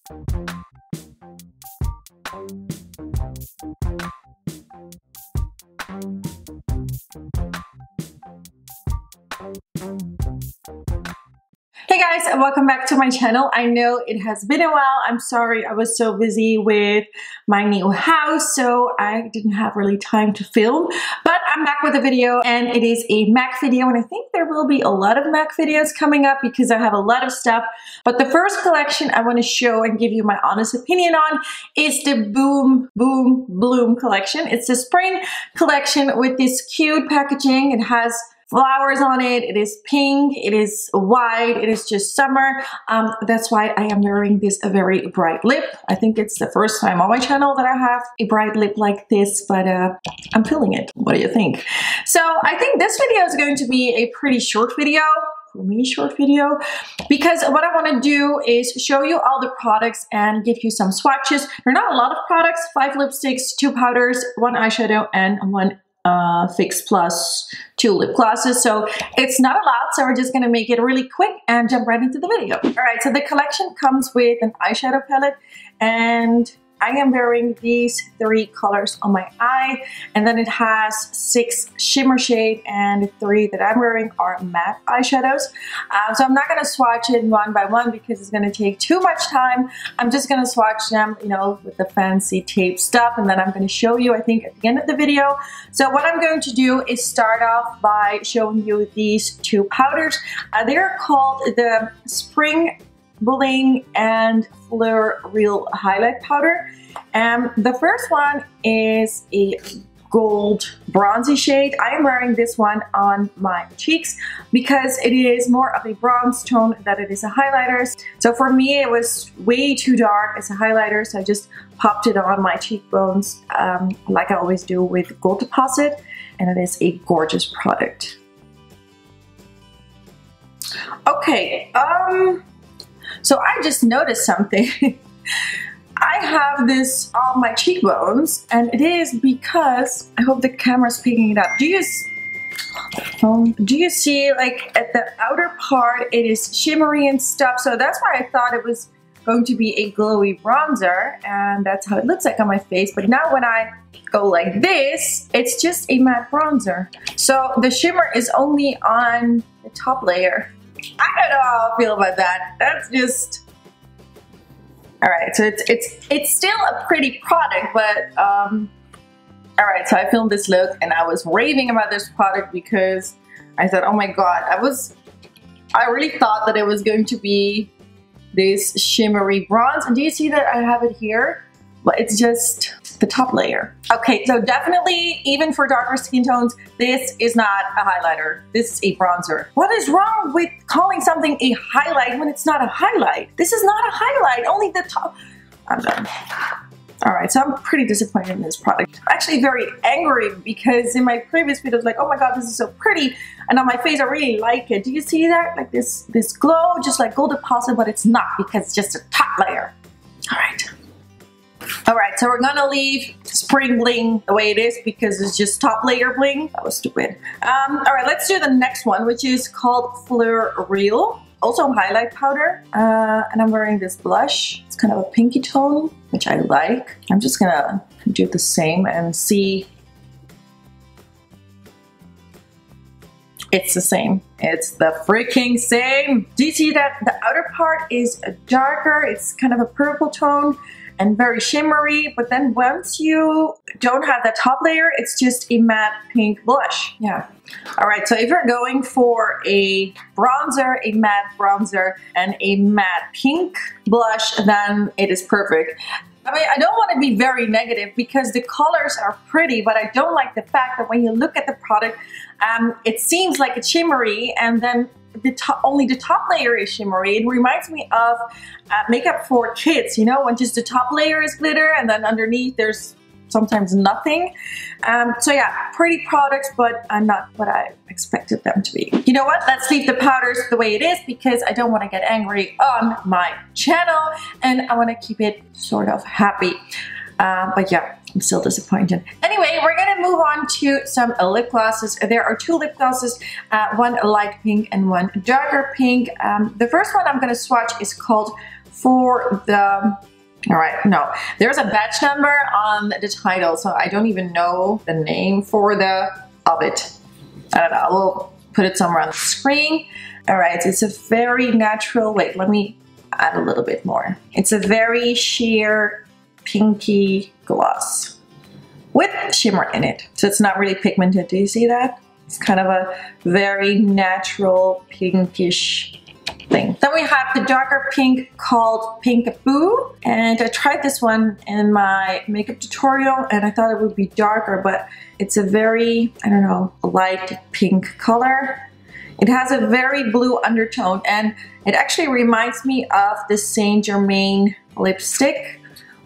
Hey guys, and welcome back to my channel. I know it has been a while. I'm sorry, I was so busy with my new house, so I didn't have really time to film. But I'm back with a video, and it is a MAC video, and I think there will be a lot of MAC videos coming up because I have a lot of stuff. But the first collection I want to show and give you my honest opinion on is the Boom Boom Bloom collection. It's the spring collection with this cute packaging. It has flowers on it, it is pink, it is white, it is just summer. That's why I am wearing this a very bright lip. I think it's the first time on my channel that I have a bright lip like this, but I'm feeling it. What do you think? So I think this video is going to be a pretty short video. For me, short video, because what I want to do is show you all the products and give you some swatches. There are not a lot of products, 5 lipsticks, 2 powders, 1 eyeshadow, and 1 Fix plus 2 lip glosses. So it's not a lot, so we're just gonna make it really quick and jump right into the video. All right, so the collection comes with an eyeshadow palette, and I am wearing these 3 colors on my eye, and then it has 6 shimmer shade, and the 3 that I'm wearing are matte eyeshadows. So I'm not going to swatch it one by one because it's going to take too much time. I'm just going to swatch them, you know, with the fancy tape stuff, and then I'm going to show you, I think, at the end of the video. So what I'm going to do is start off by showing you these 2 powders. They're called the Spring Bling and FRILL highlight powder. The first one is a gold bronzy shade. I am wearing this one on my cheeks because it is more of a bronze tone than it is a highlighter. So for me, it was way too dark as a highlighter, so I just popped it on my cheekbones like I always do with Gold Deposit, and it is a gorgeous product. Okay, so I just noticed something. I have this on my cheekbones, and it is because, I hope the camera's picking it up. Do you see, like, at the outer part, it is shimmery and stuff, so that's why I thought it was going to be a glowy bronzer, and that's how it looks like on my face. But now when I go like this, it's just a matte bronzer. So the shimmer is only on the top layer. I don't know how I feel about that. That's just... Alright, so it's still a pretty product, but alright, so I filmed this look and I was raving about this product because I thought, oh my god, I really thought that it was going to be this shimmery bronze. And do you see that I have it here? Well, it's just the top layer. Okay, so definitely, even for darker skin tones, this is not a highlighter. This is a bronzer. What is wrong with calling something a highlight when it's not a highlight? This is not a highlight, only the top. I'm done. Alright, so I'm pretty disappointed in this product. I'm actually very angry because in my previous videos, like, oh my god, this is so pretty, and on my face I really like it. Do you see that? Like this glow, just like Gold Deposit, but it's not because it's just a top layer. Alright, so we're gonna leave Spring Bling the way it is because it's just top layer bling. That was stupid. Alright, let's do the next one, which is called FRILL. Also highlight powder. And I'm wearing this blush. It's kind of a pinky tone, which I like. I'm just gonna do the same and see. It's the same. It's the freaking same. Do you see that the outer part is darker? It's kind of a purple tone and very shimmery, but then once you don't have that top layer, it's just a matte pink blush. Yeah. Alright, so if you're going for a bronzer, a matte bronzer, and a matte pink blush, then it is perfect. I mean, I don't want to be very negative because the colors are pretty, but I don't like the fact that when you look at the product, it seems like it's shimmery, and then only the top layer is shimmery. It reminds me of makeup for kids, you know, when just the top layer is glitter and then underneath there's sometimes nothing. So yeah, pretty products, but not what I expected them to be. You know what? Let's leave the powders the way it is because I don't want to get angry on my channel and I want to keep it sort of happy. But yeah, I'm still disappointed. Anyway, we're gonna move on to some lip glosses. There are 2 lip glosses, one light pink and one darker pink. The first one I'm gonna swatch is called for the, all right, no, there's a batch number on the title, so I don't even know the name for the of it. I don't know, we'll put it somewhere on the screen. All right, it's a very natural, wait, let me add a little bit more. It's a very sheer pinky gloss with shimmer in it. So it's not really pigmented, do you see that? It's kind of a very natural pinkish thing. Then we have the darker pink called Peekaboo, and I tried this one in my makeup tutorial and I thought it would be darker, but it's a very, I don't know, light pink color. It has a very blue undertone and it actually reminds me of the Saint Germain lipstick,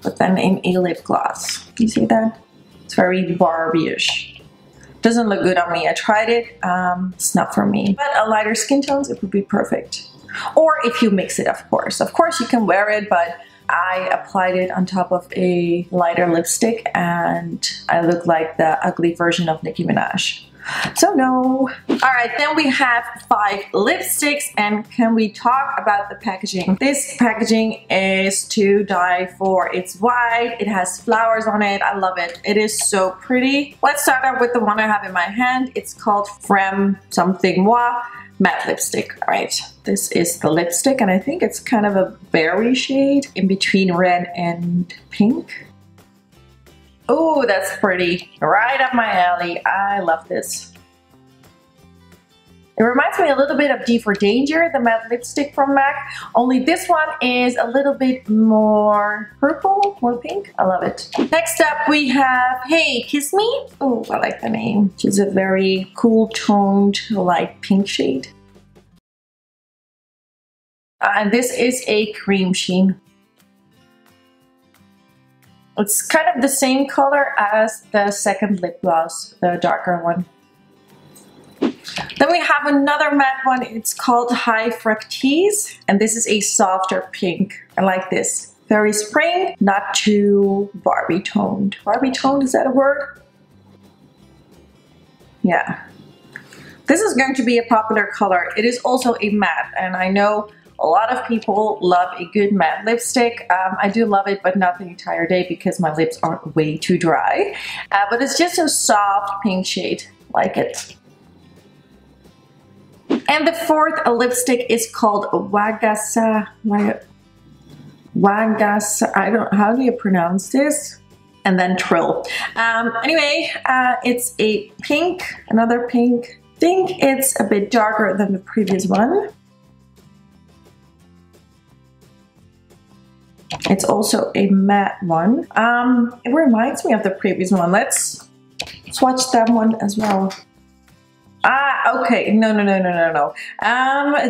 but then in a lip gloss. Do you see that? It's very Barbie-ish. Doesn't look good on me. I tried it, it's not for me. But a lighter skin tones, it would be perfect. Or if you mix it, of course. Of course you can wear it, but I applied it on top of a lighter lipstick and I look like the ugly version of Nicki Minaj. So no. Alright, then we have 5 lipsticks, and can we talk about the packaging? This packaging is to die for. It's white, it has flowers on it, I love it. It is so pretty. Let's start out with the one I have in my hand. It's called Fram something moi matte lipstick. Alright, this is the lipstick and I think it's kind of a berry shade in between red and pink. Oh, that's pretty. Right up my alley. I love this. It reminds me a little bit of D for Danger, the matte lipstick from MAC, only this one is a little bit more purple, more pink. I love it. Next up we have Hey Kiss Me. Oh, I like the name. She's a very cool toned light pink shade. And this is a cream sheen. It's kind of the same color as the second lip gloss, the darker one. Then we have another matte one. It's called HI-FRUCTEASE, and this is a softer pink. I like this. Very spring, not too Barbie toned. Barbie toned, is that a word? Yeah. This is going to be a popular color. It is also a matte, and I know a lot of people love a good matte lipstick. I do love it, but not the entire day because my lips are way too dry. But it's just a soft pink shade, like it. And the fourth lipstick is called Wagasa. How do you pronounce this? And then Trill. Anyway, it's a pink, another pink. I think it's a bit darker than the previous one. It's also a matte one. It reminds me of the previous one. Let's swatch that one as well. Ah, okay. No.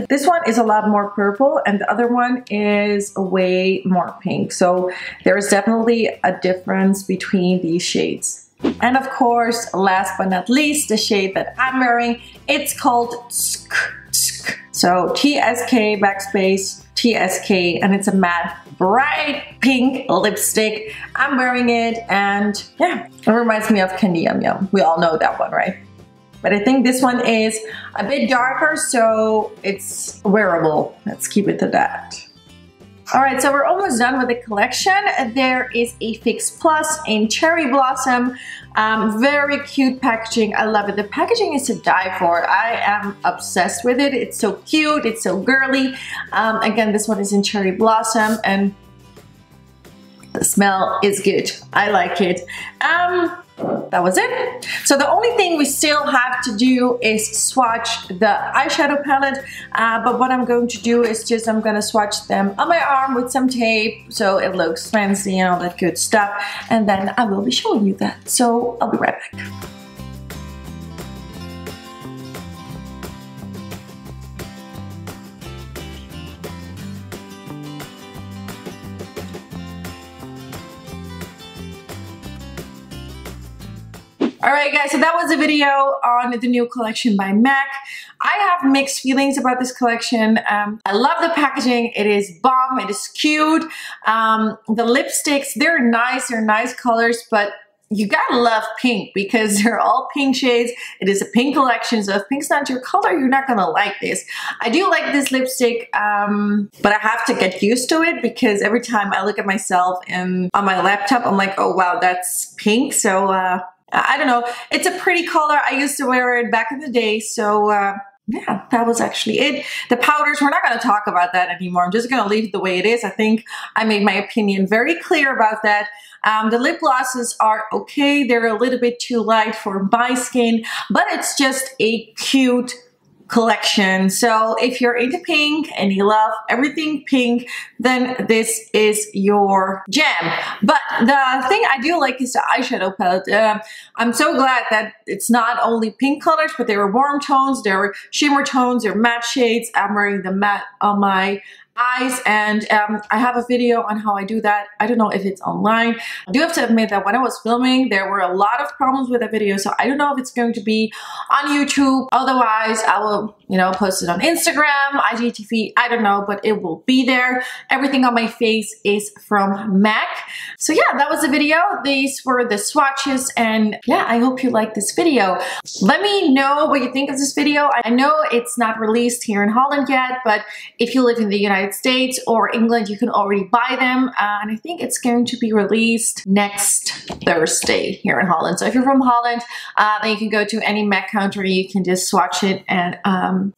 This one is a lot more purple and the other one is way more pink. So there is definitely a difference between these shades. And of course, last but not least, the shade that I'm wearing, it's called XOXO. So TSK backspace TSK, and it's a matte bright pink lipstick. I'm wearing it and yeah, it reminds me of Candy Yum Yum. We all know that one, right? But I think this one is a bit darker, so it's wearable. Let's keep it to that. Alright, so we're almost done with the collection. There is a Fix Plus in Cherry Blossom. Very cute packaging. I love it. The packaging is to die for. I am obsessed with it. It's so cute. It's so girly. Again, this one is in Cherry Blossom and the smell is good. I like it. That was it. So the only thing we still have to do is swatch the eyeshadow palette, but what I'm going to do is just I'm gonna swatch them on my arm with some tape so it looks fancy and all that good stuff, and then I will be showing you that. So I'll be right back. Alright guys, so that was a video on the new collection by MAC. I have mixed feelings about this collection. I love the packaging. It is bomb. It is cute. The lipsticks, they're nice colors, but you gotta love pink because they're all pink shades. It is a pink collection, so if pink's not your color, you're not gonna like this. I do like this lipstick, but I have to get used to it because every time I look at myself on my laptop, I'm like, oh wow, that's pink. So I don't know. It's a pretty color. I used to wear it back in the day, so yeah, that was actually it. The powders, we're not going to talk about that anymore. I'm just going to leave it the way it is. I think I made my opinion very clear about that. The lip glosses are okay. They're a little bit too light for my skin, but it's just a cute collection. So if you're into pink and you love everything pink, then this is your jam. But the thing I do like is the eyeshadow palette. I'm so glad that it's not only pink colors, but there were warm tones, there were shimmer tones, there were matte shades. I'm wearing the matte on my eyes, and I have a video on how I do that. I don't know if it's online. I do have to admit that when I was filming, there were a lot of problems with the video, so I don't know if it's going to be on YouTube. Otherwise, I will, you know, post it on Instagram, IGTV, I don't know, but it will be there. Everything on my face is from MAC. So yeah, that was the video. These were the swatches, and yeah, I hope you liked this video. Let me know what you think of this video. I know it's not released here in Holland yet, but if you live in the United States or England, you can already buy them, and I think it's going to be released next Thursday here in Holland. So if you're from Holland, then you can go to any MAC counter, you can just swatch it and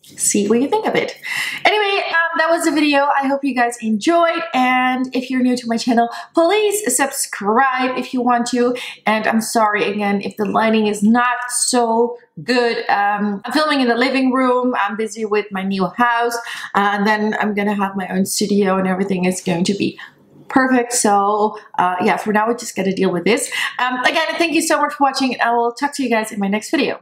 see what you think of it. Anyway, that was the video. I hope you guys enjoyed, and if you're new to my channel, please subscribe if you want to. And I'm sorry again if the lighting is not so good. I'm filming in the living room. I'm busy with my new house, and then I'm gonna have my own studio and everything is going to be perfect. So yeah, for now we just gotta deal with this. Again, thank you so much for watching, and I will talk to you guys in my next video.